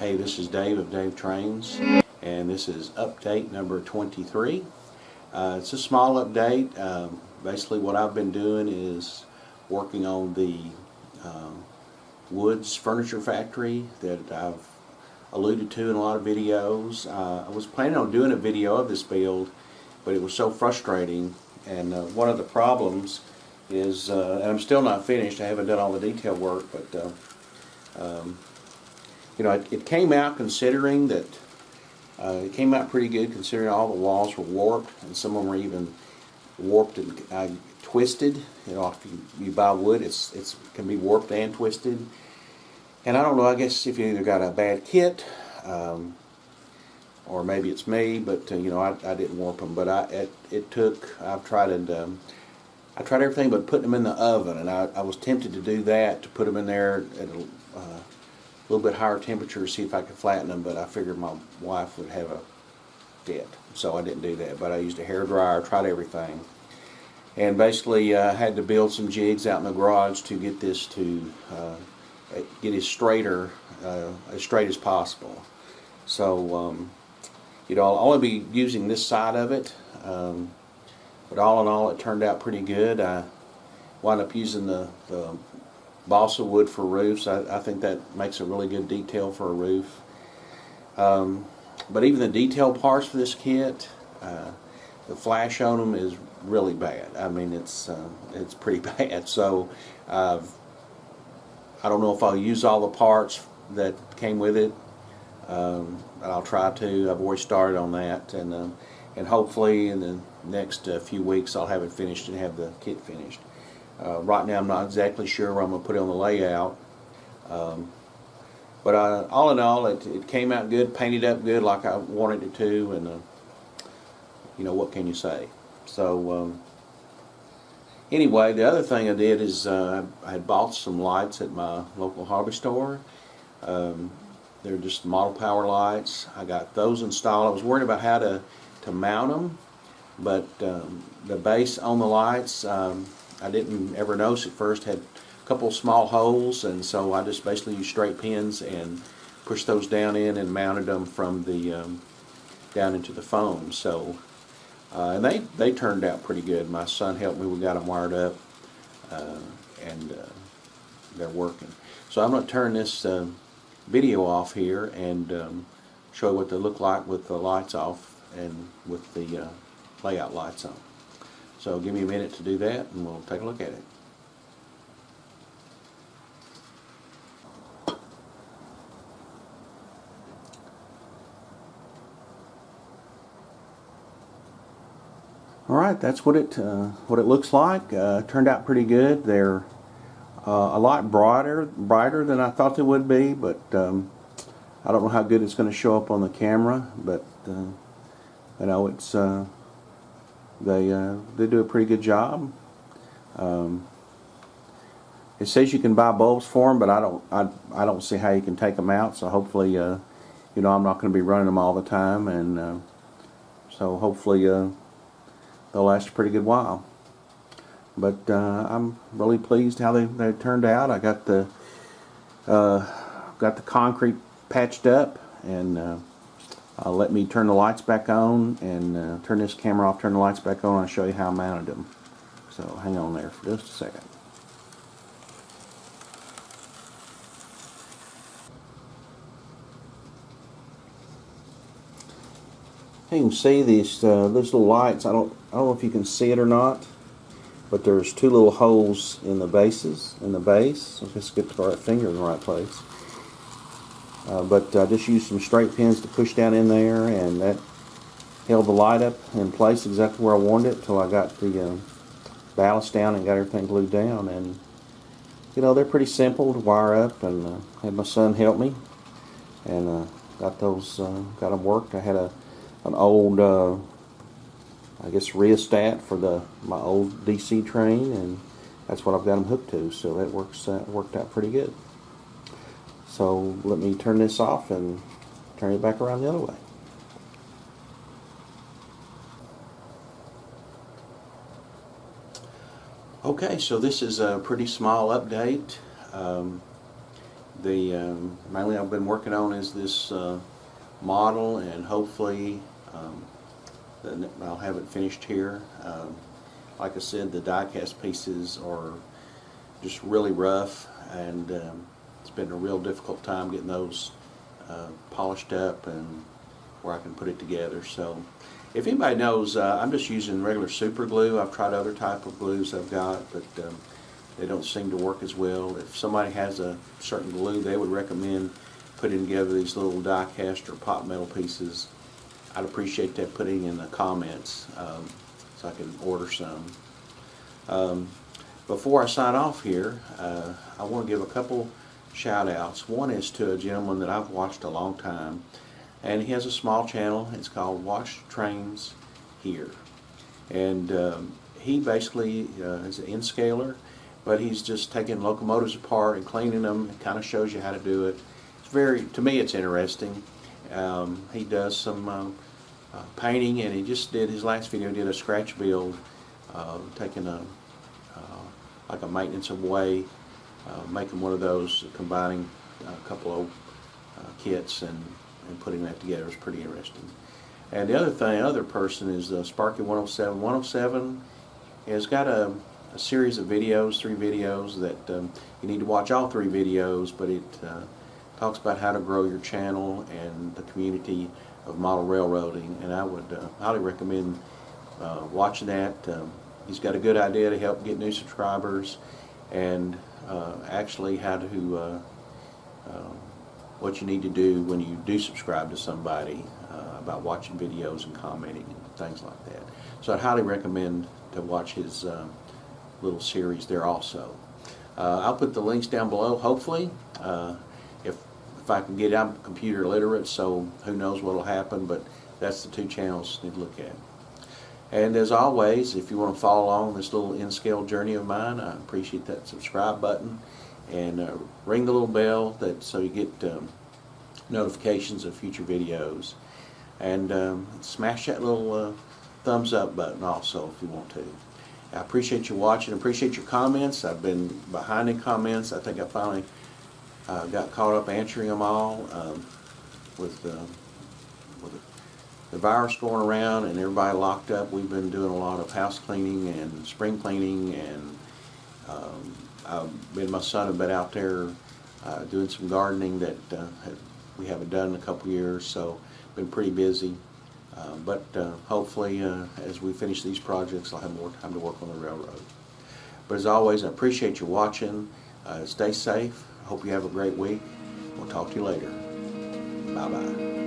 Hey, this is Dave of Dave Trains, and this is update number 23. It's a small update. Basically what I've been doing is working on the Woods Furniture Factory that I've alluded to in a lot of videos. I was planning on doing a video of this build, but it was so frustrating, and one of the problems is, and I'm still not finished, I haven't done all the detail work, but you know, it came out considering that it came out pretty good considering all the walls were warped, and some of them were even warped and twisted. You know, if you buy wood, it can be warped and twisted. And I don't know, I guess if you either got a bad kit, or maybe it's me, but you know, I didn't warp them. But I've tried everything but putting them in the oven, and I was tempted to do that, to put them in there at a little bit higher temperature to see if I could flatten them, but I figured my wife would have a fit, so I didn't do that. But I used a hair dryer, tried everything, and basically I had to build some jigs out in the garage to get this to get as straight as possible. So you know, I'll only be using this side of it, but all in all it turned out pretty good. I wound up using the balsa wood for roofs. I think that makes a really good detail for a roof. But even the detail parts for this kit, the flash on them is really bad. I mean, it's pretty bad. So I don't know if I'll use all the parts that came with it. I'll try to. I've already started on that, and hopefully in the next few weeks I'll have it finished and have the kit finished. Right now I'm not exactly sure where I'm going to put it on the layout, but all in all it came out good, painted up good like I wanted it to, and you know, what can you say? So anyway, the other thing I did is I had bought some lights at my local hobby store. They're just model power lights. I got those installed. I was worried about how to mount them, but the base on the lights, I didn't ever notice at first, had a couple of small holes, and so I just basically used straight pins and pushed those down in and mounted them from the down into the foam. So and they turned out pretty good. My son helped me. We got them wired up, and they're working. So I'm going to turn this video off here and show you what they look like with the lights off and with the layout lights on. So give me a minute to do that and we'll take a look at it. Alright, that's what it looks like. Turned out pretty good. They're a lot brighter than I thought they would be, but I don't know how good it's going to show up on the camera, but you know, it's they do a pretty good job. It says you can buy bulbs for them, but I don't see how you can take them out. So hopefully, you know, I'm not going to be running them all the time, and so hopefully they'll last a pretty good while. But I'm really pleased how they turned out. I got the concrete patched up, and let me turn the lights back on and turn this camera off, turn the lights back on, and I'll show you how I mounted them. So hang on there for just a second. You can see these little lights. I don't know if you can see it or not, but there's two little holes in the base. So just get the right finger in the right place. But I just used some straight pins to push down in there, and that held the light up in place exactly where I wanted it till I got the ballast down and got everything glued down. And you know, they're pretty simple to wire up, and had my son help me, and got them worked. I had an old I guess rheostat for my old DC train, and that's what I've got them hooked to. So that worked out pretty good. So let me turn this off and turn it back around the other way. Okay, so this is a pretty small update. The mainly I've been working on is this model, and hopefully I'll have it finished here. Like I said, the die-cast pieces are just really rough, and it's been a real difficult time getting those polished up and where I can put it together. So if anybody knows, I'm just using regular super glue. I've tried other type of glues I've got, but they don't seem to work as well. If somebody has a certain glue they would recommend putting together these little die-cast or pot metal pieces, I'd appreciate that putting in the comments so I can order some. Before I sign off here, I want to give a couple shout outs. One is to a gentleman that I've watched a long time, and he has a small channel. It's called Watch Trains Here, and he basically is an N-scaler, but he's just taking locomotives apart and cleaning them. It kind of shows you how to do it. It's to me it's interesting. He does some painting, and he just did, his last video did a scratch build, taking like a maintenance of way, making one of those, combining a couple of kits and putting that together is pretty interesting. And the other person is Sparky 107. 107 has got a series of videos, 3 videos that you need to watch all 3 videos, but it talks about how to grow your channel and the community of model railroading, and I would highly recommend watching that. He's got a good idea to help get new subscribers, and actually how to what you need to do when you do subscribe to somebody, about watching videos and commenting and things like that. So I'd highly recommend to watch his little series there also. I'll put the links down below, hopefully. If I can get it, I'm computer literate, so who knows what will happen, but that's the 2 channels you need to look at. And as always, if you want to follow along this little N-scale journey of mine, I appreciate that subscribe button, and ring the little bell so you get notifications of future videos, and smash that little thumbs up button also if you want to. I appreciate you watching, appreciate your comments. I've been behind in comments. I think I finally got caught up answering them all with the virus going around and everybody locked up. We've been doing a lot of house cleaning and spring cleaning, and me and my son have been out there doing some gardening that we haven't done in a couple years, so been pretty busy. But hopefully as we finish these projects I'll have more time to work on the railroad. But as always, I appreciate you watching. Stay safe. Hope you have a great week. We'll talk to you later. Bye-bye.